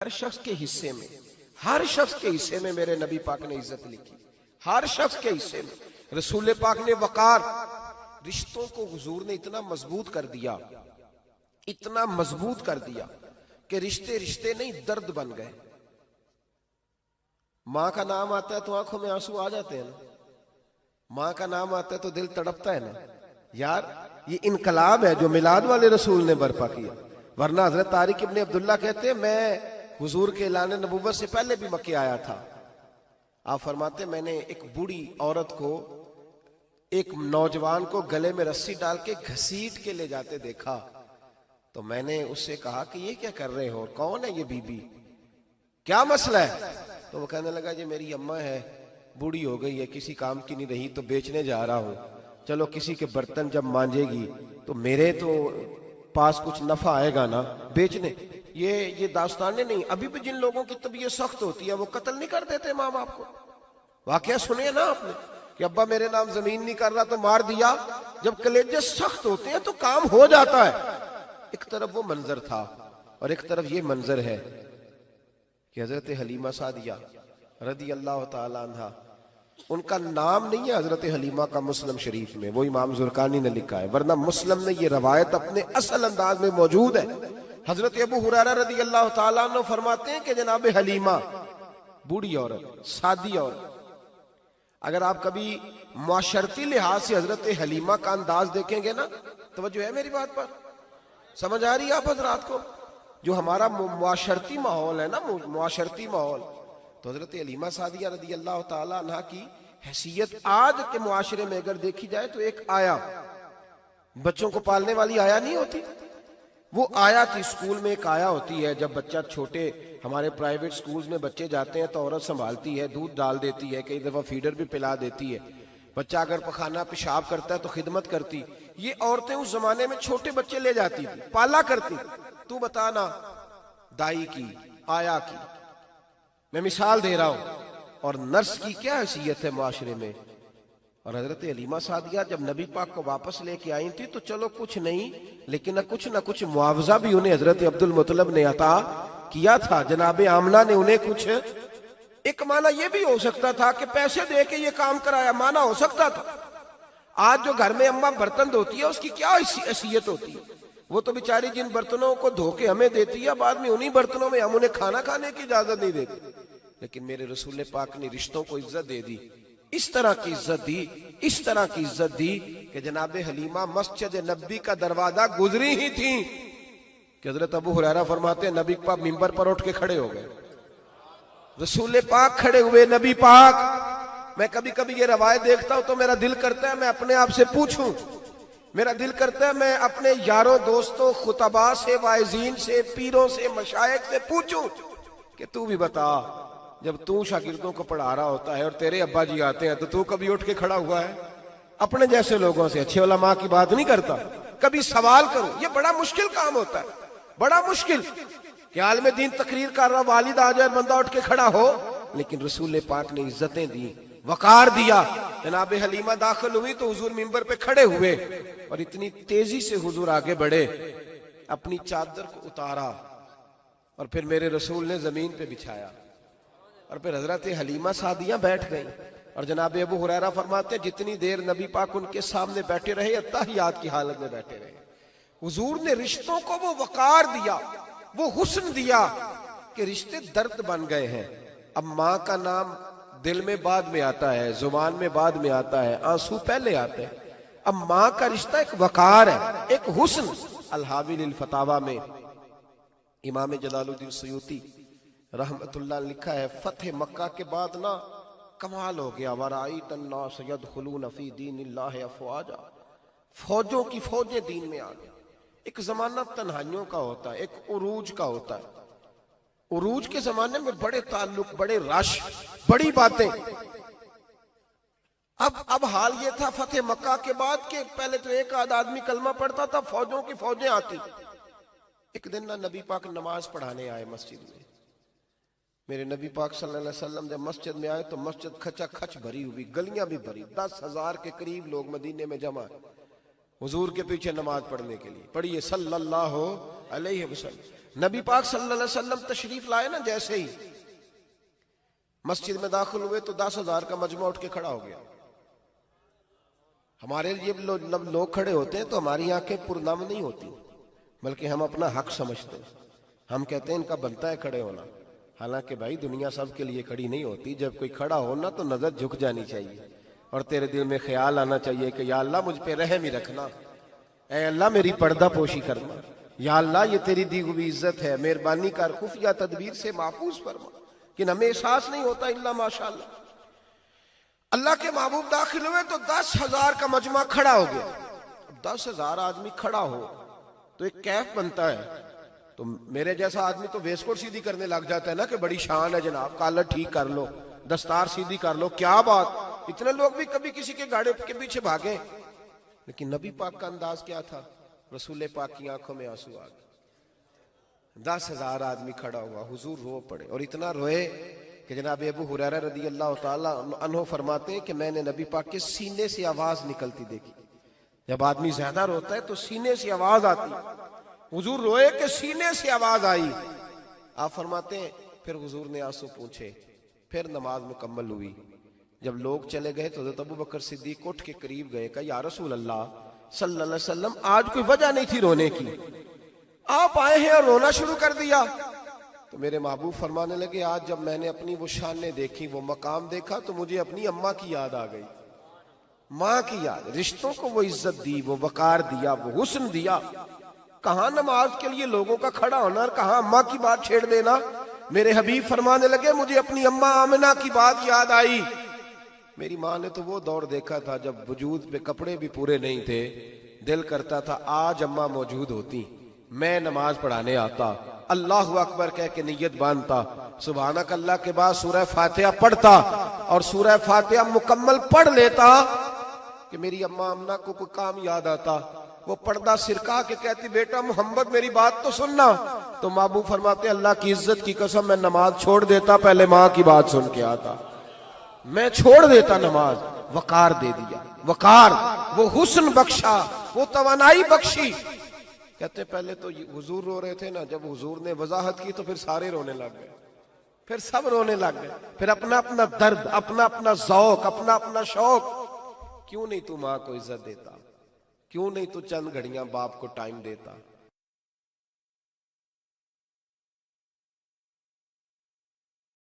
हर शख्स के हिस्से में, हर शख्स के हिस्से में मेरे नबी पाक ने इज्जत लिखी। हर शख्स के हिस्से में रसूल पाक ने वकार, रिश्तों को हुजूर ने इतना मजबूत कर दिया, इतना मजबूत कर दिया कि रिश्ते रिश्ते नहीं दर्द बन गए। माँ का नाम आता है तो आंखों में आंसू आ जाते हैं ना, माँ का नाम आता है तो दिल तड़पता है ना। यार ये इनकलाब है जो मिलाद वाले रसूल ने बर्पा किया। वरना हजरत तारिक इब्ने अब्दुल्ला कहते हैं मैं हुजूर के ऐलान नबूवत से पहले भी मक्के आया था। आप फरमाते मैंने एक बूढ़ी औरत को, एक नौजवान को गले में रस्सी डाल के घसीट के ले जाते देखा, तो मैंने उससे कहा कि ये क्या कर रहे हो, कौन है ये बीबी, क्या मसला है? तो वो कहने लगा जी मेरी अम्मा है, बूढ़ी हो गई है, किसी काम की नहीं रही तो बेचने जा रहा हूं, चलो किसी के बर्तन जब मांजेगी तो मेरे तो पास कुछ नफा आएगा ना बेचने। ये दास्तानें नहीं, अभी भी जिन लोगों की तबीयत सख्त होती है वो कत्ल नहीं कर देते माँ बाप को। वाकया सुने ना आपने कि अब्बा मेरे नाम जमीन नहीं कर रहा तो मार दिया। जब कलेजे सख्त होते हैं तो काम हो जाता है। एक तरफ वो मंजर था और एक तरफ ये मंजर है कि हजरत हलीमा सादिया रदी अल्लाह ताला अन्हा, उनका नाम नहीं है हजरत हलीमा का मुस्लिम शरीफ में, वो इमाम जुरकानी ने लिखा है, वरना मुस्लिम में ये रवायत अपने असल अंदाज में मौजूद है। हजरत अबू हुरैरा रदी अल्लाह ताला अन्हु फरमाते हैं कि जनाब हलीमा बूढ़ी औरत, सादी औरत। अगर आप कभी मुआशरती लिहाज से हजरत हलीमा का अंदाज देखेंगे ना, तवज्जो है मेरी बात पर, समझ आ रही है आप हजरात को? जो हमारा मुआशरती माहौल है ना, मुआशरती माहौल, तो हजरत हलीमा सादिया रदी अल्लाह ताला अन्हा की हैसियत आज के मुआशरे में अगर देखी जाए तो एक आया, बच्चों को पालने वाली आया नहीं होती, वो आया थी। स्कूल में एक आया होती है, जब बच्चा छोटे हमारे प्राइवेट स्कूल्स में बच्चे जाते हैं तो औरत संभालती है, दूध डाल देती है, कई दफा फीडर भी पिला देती है। बच्चा अगर पखाना पेशाब करता है तो खिदमत करती। ये औरतें उस जमाने में छोटे बच्चे ले जाती थी, पाला करती। तू बताना दाई की, आया की, मैं मिसाल दे रहा हूं, और नर्स की क्या हैसियत है मुआशरे में। और हजरत हलीमा सादिया जब नबी पाक को वापस लेके आई थी तो चलो कुछ नहीं, लेकिन ना कुछ मुआवजा भी उन्हें हजरत अब्दुल मुत्तलिब ने अता किया था। जनाब आमना ने उन्हें कुछ, एक माना यह भी हो सकता था कि पैसे दे के ये काम कराया, माना हो सकता था। आज जो घर में अम्मा बर्तन धोती है उसकी क्या हैसियत होती है? वो तो बेचारी जिन बर्तनों को धो के हमें देती है, बाद में उन्हीं बर्तनों में हम उन्हें खाना खाने की इजाजत नहीं देते। लेकिन मेरे रसूल पाक ने रिश्तों को इज्जत दे दी, इस तरह की इज्जत दी, इस तरह की इज्जत दी कि जनाब हलीमा मस्जिद नबी का दरवाजा गुजरी ही थी कि हजरत अबू हुरैरा फरमाते हैं नबी पाक मिंबर पर उठ के खड़े हो गए। रसूल पाक खड़े हुए, नबी पाक। मैं कभी कभी ये रवायत देखता हूं तो मेरा दिल करता है मैं अपने आप से पूछूं, मेरा दिल करता है मैं अपने यारों दोस्तों खुतबा से, वाइजीन से, पीरों से, मशाइख से पूछूं कि तू भी बता, जब तू शागिर्दों को पढ़ा रहा होता है और तेरे अब्बा जी आते हैं तो तू कभी उठ के खड़ा हुआ है? अपने जैसे लोगों से, अच्छे उलमा की बात नहीं करता, कभी सवाल करो। ये बड़ा मुश्किल काम होता है, बड़ा मुश्किल कि आलिम दीन तकरीर कर रहा, वालिद आ जाए, बंदा उठ के खड़ा हो। लेकिन रसूल पाक ने इज्जतें दी, वकार दिया। जनाब हलीमा दाखिल हुई तो हुजूर मिंबर पे खड़े हुए और इतनी तेजी से हुजूर आगे बढ़े, अपनी चादर को उतारा और फिर मेरे रसूल ने जमीन पे बिछाया और फिर हजरत हलीमा सादिया बैठ गई। और जनाब अबू हुरैरा फरमाते जितनी देर नबी पाक उनके सामने बैठे रहे, अत्तहियात की हालत में बैठे रहे। हुजूर ने रिश्तों को वो वकार दिया, वो हुस्न दिया कि रिश्ते दर्द बन गए हैं। अब माँ का नाम दिल में बाद में आता है, जुबान में बाद में आता है, आंसू पहले आते हैं। अब माँ का रिश्ता एक वकार है, एक हुस्न। अल-हावी लिल फतावा में इमाम जलालुद्दीन सयूती रहमतुल्लाह लिखा है, फतेह मक्का के बाद ना कमाल हो गया, वराईत अन्नास यदखुलून फी दीनिल्लाहि अफवाजा, फौजों की फौजें दीन में आ गई। एक जमाना तन्हाइयों का होता है, एक उरूज का होता है। उरूज के जमाने में बड़े ताल्लुक, बड़े रश, बड़ी बातें। अब हाल ये था फतेह मक्का के बाद के पहले तो एक आध आदमी कलमा पढ़ता था, फौजों की फौजें आती। एक दिन ना नबी पाक नमाज पढ़ाने आए मस्जिद में। मेरे नबी पाक सल्लल्लाहु अलैहि वसल्लम जब मस्जिद में आए तो मस्जिद खचा खच भरी हुई, गलियां भी भरी, 10,000 के करीब लोग मदीने में जमा है। हुजूर के पीछे नमाज पढ़ने के लिए। पढ़िए सल्लल्लाहु अलैहि वसल्लम। नबी पाक सल्लल्लाहु अलैहि वसल्लम तशरीफ लाए ना, जैसे ही मस्जिद में दाखिल हुए तो 10,000 का मजमा उठ के खड़ा हो गया। हमारे लिए लोग खड़े होते हैं तो हमारी आंखें पुरनम नहीं होती, बल्कि हम अपना हक समझते हैं। हम कहते हैं इनका बनता है खड़े होना। हालांकि भाई दुनिया सब के लिए खड़ी नहीं होती। जब कोई खड़ा हो ना तो नजर झुक जानी चाहिए और तेरे दिल में ख्याल आना चाहिए कि या अल्लाह मुझ पे रहम ही रखना, ऐ अल्लाह मेरी पर्दा पोशी करना, या अल्लाह ये तेरी दी हुई इज्जत है, मेहरबानी कर, खुफिया तदबीर से महफूज फरमा। कि हमें एहसास नहीं होता इल्ला माशाअल्लाह। अल्लाह के महबूब दाखिल हुए तो 10,000 का मजमा खड़ा हो गया। 10,000 आदमी खड़ा हो तो एक कैफ बनता है। तो मेरे जैसा आदमी तो वेस्टकोट सीधी करने लग जाता है ना कि बड़ी शान है जनाब, कॉलर ठीक कर लो, दस्तार सीधी कर लो, क्या बात। इतने लोग भी कभी किसी के गाड़े के पीछे भागे। लेकिन नबी पाक का अंदाज क्या था? रसूल पाक की आंखों में आंसू आ गए। 10,000 आदमी खड़ा हुआ, हुजूर रो पड़े और इतना रोए कि जनाब अबू हुरैरा रदी अल्लाह ताला अन्हु फरमाते हैं कि मैंने नबी पाक के सीने से आवाज निकलती देखी। जब आदमी ज्यादा रोता है तो सीने से आवाज आती। हुजूर रोए कि सीने से आवाज आई। आप फरमाते हैं फिर हुजूर ने आंसू पूछे, फिर नमाज मुकम्मल हुई। जब लोग चले गए तो हज़रत अबू बकर सिद्दीक उठ के करीब गए, कहा या रसूल अल्लाह सल्लल्लाहु अलैहि वसल्लम, आज कोई वजह नहीं थी रोने की, आप आए हैं और रोना शुरू कर दिया। तो मेरे महबूब फरमाने लगे, आज जब मैंने अपनी वो शानें देखी, वो मकाम देखा, तो मुझे अपनी अम्मा की याद आ गई। माँ की याद, रिश्तों को वो इज्जत दी, वो वकार दिया, वो हुस्न दिया। कहाँ नमाज के लिए लोगों का खड़ा होना और कहाँ अम्मा की बात छेड़ देना। मेरे हबीब फरमाने लगे, मुझे अपनी अम्मा आमिना की बात याद आई। मेरी माँ ने तो वो दौर देखा था जब वजूद पे कपड़े भी पूरे नहीं थे, दिल करता था आज अम्मा मौजूद होती, मैं नमाज पढ़ाने आता, अल्लाहु अकबर कह के नियत बांधता, सुभानक अल्लाह के बाद सूरह फातिहा पढ़ता और सूरह फातिहा मुकम्मल पढ़ लेता कि मेरी अम्मा अम्ना को कोई काम याद आता। वो पर्दा सिरका के कहती, बेटा मोहम्मद मेरी बात तो सुनना। तो महबूब फरमाते, अल्लाह की इज्जत की कसम मैं नमाज छोड़ देता, पहले माँ की बात सुन के आता। मैं छोड़ देता नमाज। वकार दे दिया, वकार, वो हुस्न बख्शा, वो तवानाई बख्शी। कहते पहले तो हुजूर रो रहे थे ना, जब हुजूर ने वजाहत की तो फिर सारे रोने लग गए, फिर सब रोने लग गए, फिर अपना अपना दर्द, अपना अपना ज़ौक़, अपना अपना शौक। क्यों नहीं तू माँ को इज्जत देता? क्यों नहीं तू चंद घड़ियां बाप को टाइम देता?